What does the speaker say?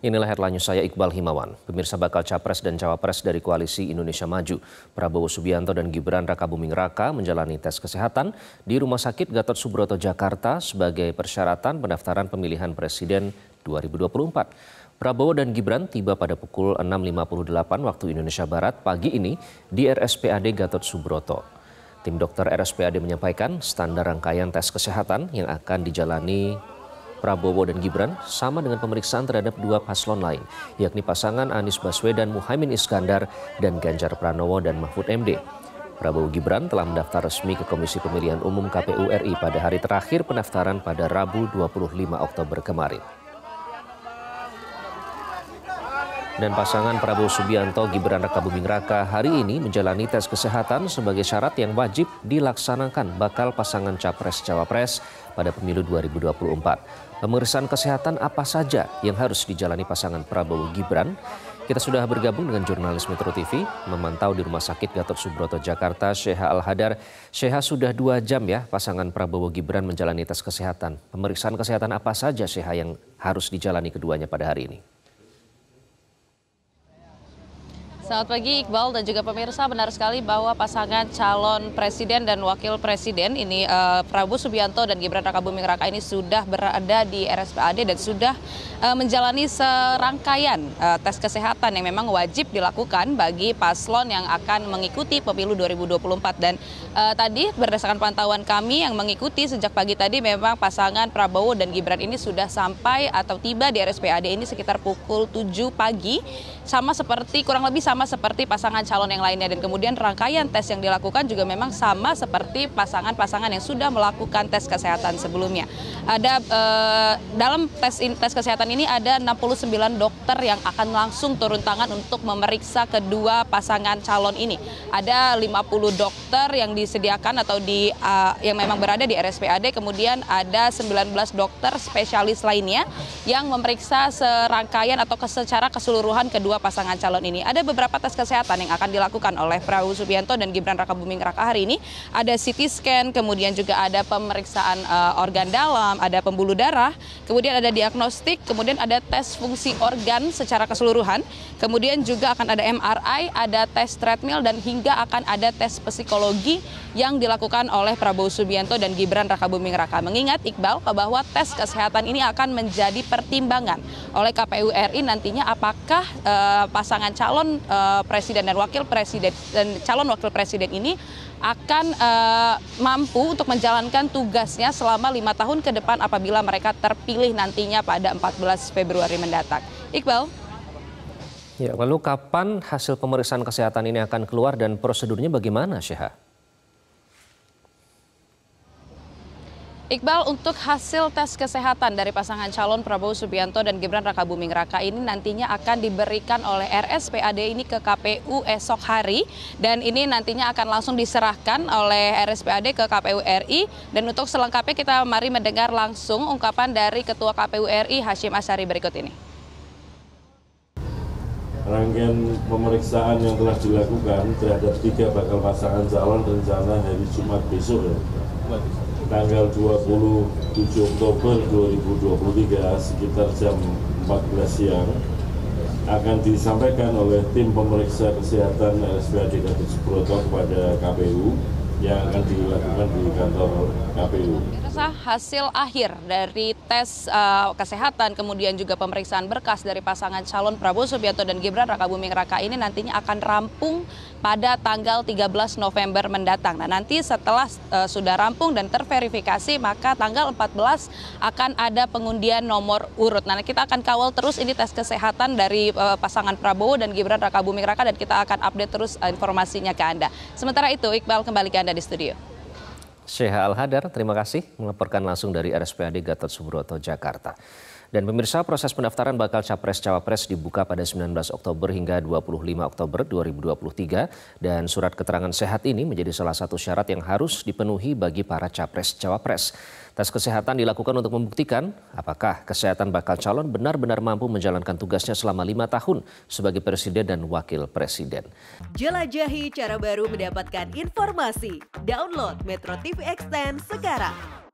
Inilah headline news saya, Iqbal Himawan. Pemirsa, bakal capres dan cawapres dari Koalisi Indonesia Maju, Prabowo Subianto dan Gibran Rakabuming Raka menjalani tes kesehatan di Rumah Sakit Gatot Subroto, Jakarta sebagai persyaratan pendaftaran pemilihan Presiden 2024. Prabowo dan Gibran tiba pada pukul 6.58 waktu Indonesia Barat pagi ini di RSPAD Gatot Subroto. Tim dokter RSPAD menyampaikan standar rangkaian tes kesehatan yang akan dijalani Prabowo dan Gibran sama dengan pemeriksaan terhadap dua paslon lain, yakni pasangan Anies Baswedan Muhaimin Iskandar dan Ganjar Pranowo dan Mahfud MD. Prabowo Gibran telah mendaftar resmi ke Komisi Pemilihan Umum KPU RI pada hari terakhir pendaftaran pada Rabu 25 Oktober kemarin. Dan pasangan Prabowo Subianto Gibran Rakabuming Raka hari ini menjalani tes kesehatan sebagai syarat yang wajib dilaksanakan bakal pasangan Capres-Cawapres pada pemilu 2024. Pemeriksaan kesehatan apa saja yang harus dijalani pasangan Prabowo Gibran? Kita sudah bergabung dengan jurnalis Metro TV, memantau di Rumah Sakit Gatot Subroto, Jakarta, Sheha Al-Hadar. Sheha, sudah 2 jam ya pasangan Prabowo Gibran menjalani tes kesehatan. Pemeriksaan kesehatan apa saja, Sheha, yang harus dijalani keduanya pada hari ini? Selamat pagi Iqbal dan juga pemirsa, benar sekali bahwa pasangan calon presiden dan wakil presiden ini Prabowo Subianto dan Gibran Rakabuming Raka ini sudah berada di RSPAD dan sudah menjalani serangkaian tes kesehatan yang memang wajib dilakukan bagi paslon yang akan mengikuti pemilu 2024. Dan tadi berdasarkan pantauan kami yang mengikuti sejak pagi tadi, memang pasangan Prabowo dan Gibran ini sudah sampai atau tiba di RSPAD ini sekitar pukul 7 pagi, kurang lebih sama seperti pasangan calon yang lainnya. Dan kemudian rangkaian tes yang dilakukan juga memang sama seperti pasangan-pasangan yang sudah melakukan tes kesehatan sebelumnya. Ada dalam tes kesehatan ini ada 69 dokter yang akan langsung turun tangan untuk memeriksa kedua pasangan calon ini. Ada 50 dokter yang disediakan atau yang memang berada di RSPAD, kemudian ada 19 dokter spesialis lainnya yang memeriksa serangkaian atau secara keseluruhan kedua pasangan calon ini. Ada beberapa tes kesehatan yang akan dilakukan oleh Prabowo Subianto dan Gibran Rakabuming Raka hari ini. Ada CT scan, kemudian juga ada pemeriksaan organ dalam, ada pembuluh darah, kemudian ada diagnostik, kemudian ada tes fungsi organ secara keseluruhan, kemudian juga akan ada MRI, ada tes treadmill, dan hingga akan ada tes psikologi yang dilakukan oleh Prabowo Subianto dan Gibran Rakabuming Raka. Mengingat Iqbal bahwa tes kesehatan ini akan menjadi pertimbangan oleh KPU RI nantinya apakah pasangan calon presiden dan wakil presiden dan calon wakil presiden ini akan mampu untuk menjalankan tugasnya selama 5 tahun ke depan apabila mereka terpilih nantinya pada 14 Februari mendatang. Iqbal. Ya, lalu kapan hasil pemeriksaan kesehatan ini akan keluar dan prosedurnya bagaimana, Sheha? Iqbal, untuk hasil tes kesehatan dari pasangan calon Prabowo Subianto dan Gibran Rakabuming Raka ini nantinya akan diberikan oleh RSPAD ini ke KPU esok hari, dan ini nantinya akan langsung diserahkan oleh RSPAD ke KPU RI. Dan untuk selengkapnya kita mari mendengar langsung ungkapan dari Ketua KPU RI Hashim Asyari berikut ini. Rangkaian pemeriksaan yang telah dilakukan terhadap 3 bakal pasangan calon rencana hari Jumat besok ya, tanggal 27 Oktober 2023 sekitar jam 14 siang akan disampaikan oleh tim pemeriksa kesehatan RSPAD Gatot Subroto kepada KPU yang akan dilakukan di kantor KPU. Hasil akhir dari tes kesehatan kemudian juga pemeriksaan berkas dari pasangan calon Prabowo Subianto dan Gibran Rakabuming Raka ini nantinya akan rampung pada tanggal 13 November mendatang. Nah, nanti setelah sudah rampung dan terverifikasi, maka tanggal 14 akan ada pengundian nomor urut. Nah, kita akan kawal terus ini tes kesehatan dari pasangan Prabowo dan Gibran Rakabuming Raka, dan kita akan update terus informasinya ke Anda. Sementara itu, Iqbal, kembali ke Anda di studio. Sheha Al-Hadar, terima kasih melaporkan langsung dari RSPAD Gatot Subroto, Jakarta. Dan pemirsa, proses pendaftaran bakal Capres-Cawapres dibuka pada 19 Oktober hingga 25 Oktober 2023. Dan surat keterangan sehat ini menjadi salah satu syarat yang harus dipenuhi bagi para Capres-Cawapres. Tes kesehatan dilakukan untuk membuktikan apakah kesehatan bakal calon benar-benar mampu menjalankan tugasnya selama 5 tahun sebagai presiden dan wakil presiden. Jelajahi cara baru mendapatkan informasi. Download Metro TV Extend sekarang.